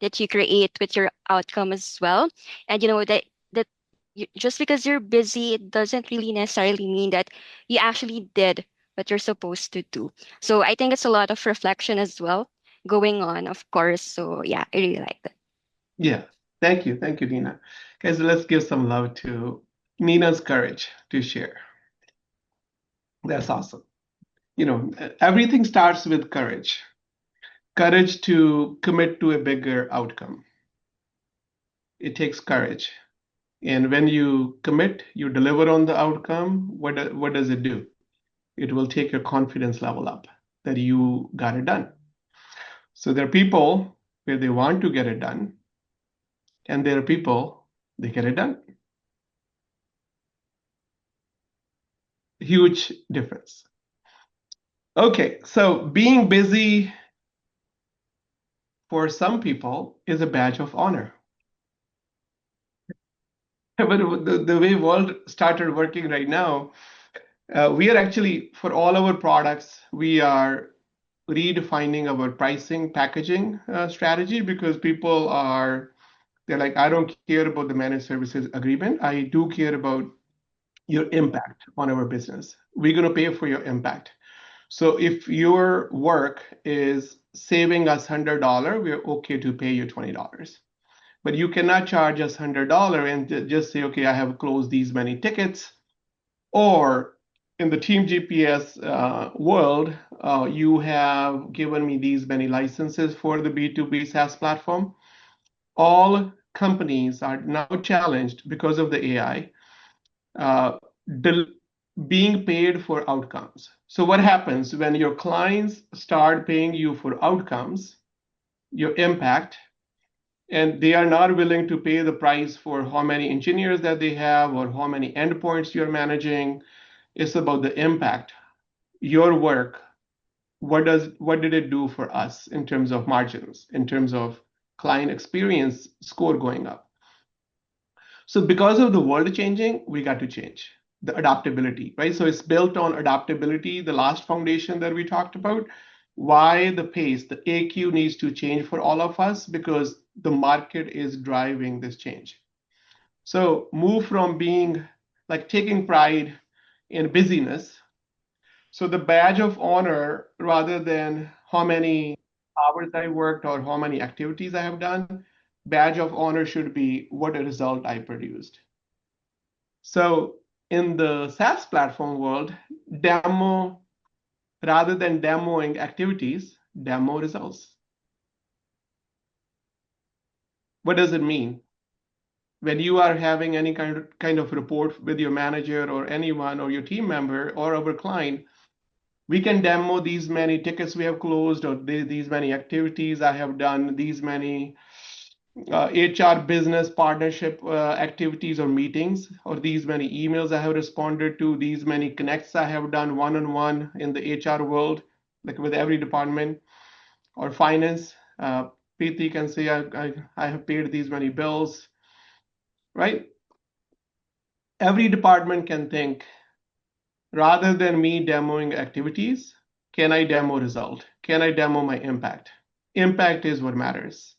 that you create with your outcome as well. And that just because you're busy, it doesn't really necessarily mean that you actually did what you're supposed to do. So, I think it's a lot of reflection as well going on, of course. So, yeah, I really like that. Yeah, thank you. Thank you, Nina. Guys, let's give some love to Nina's courage to share. That's awesome. Everything starts with courage. Courage to commit to a bigger outcome. It takes courage. And when you commit, you deliver on the outcome, what does it do? It will take your confidence level up that you got it done. So there are people where they want to get it done, and there are people they get it done. Huge difference. Okay, so being busy for some people is a badge of honor. But the way world started working right now, we are actually, for all our products, we are redefining our pricing packaging strategy because they're like, I don't care about the managed services agreement. I do care about your impact on our business. We're going to pay for your impact. So if your work is saving us $100, we're okay to pay you $20. But you cannot charge us $100 and just say, okay, I have closed these many tickets. Or in the Team GPS world, you have given me these many licenses for the B2B SaaS platform. All companies are now challenged because of the AI, being paid for outcomes. So what happens when your clients start paying you for outcomes, your impact, and they are not willing to pay the price for how many engineers that they have or how many endpoints you're managing? It's about the impact. Your work, what did it do for us in terms of margins, in terms of client experience score going up? So because of the world changing, we got to change the adaptability, right? So it's built on adaptability, the last foundation that we talked about. Why the pace, the AQ needs to change for all of us because the market is driving this change. So move from being like taking pride in busyness. So the badge of honor, rather than how many hours I worked or how many activities I have done, badge of honor should be what a result I produced. So in the SaaS platform world, demo, rather than demoing activities, demo results. What does it mean? when you are having any kind of report with your manager or anyone or your team member or our client, we can demo these many tickets we have closed, or these many activities I have done, these many HR business partnership activities or meetings, or these many emails I have responded to, these many connects I have done one-on-one in the HR world, like with every department, or finance. Preeti can say, I have paid these many bills, right? Every department can think, rather than me demoing activities, can I demo result? Can I demo my impact? Impact is what matters.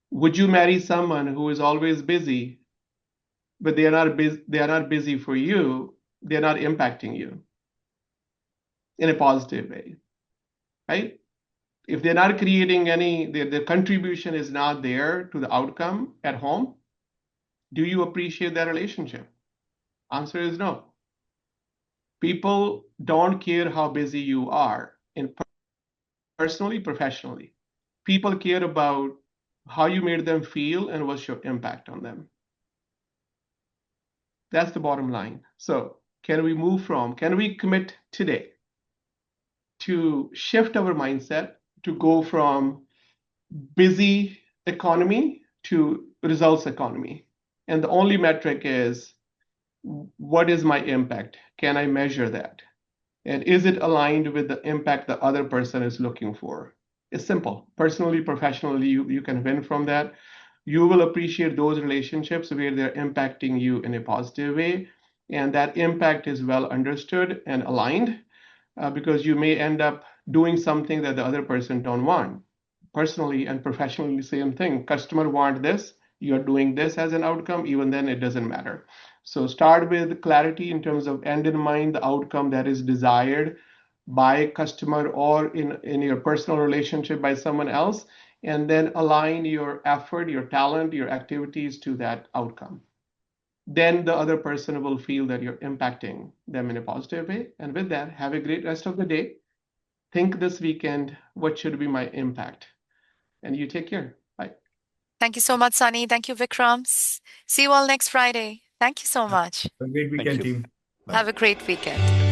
Would you marry someone who is always busy, but they are not busy for you, they're not impacting you in a positive way, right? If they're not creating any, their contribution is not there to the outcome at home, do you appreciate that relationship? Answer is no. People don't care how busy you are, in personally, professionally. People care about how you made them feel and what's your impact on them. That's the bottom line. So can we commit today to shift our mindset to go from busy economy to results economy? And the only metric is, what is my impact? Can I measure that? And is it aligned with the impact the other person is looking for? It's simple. Personally, professionally, you can win from that. You will appreciate those relationships where they're impacting you in a positive way, and that impact is well understood and aligned, because you may end up doing something that the other person don't want. Personally and professionally, same thing. Customer want this, you're doing this as an outcome, even then it doesn't matter. So start with clarity in terms of end in mind, the outcome that is desired by customer or in your personal relationship by someone else, and then align your effort, your talent, your activities to that outcome. Then the other person will feel that you're impacting them in a positive way. And with that, have a great rest of the day. Think this weekend, what should be my impact? And you take care. Bye. Thank you so much, Sunny. Thank you, Vikram. See you all next Friday. Thank you so much. Have a great Thank weekend, you. team. Bye. Have a great weekend.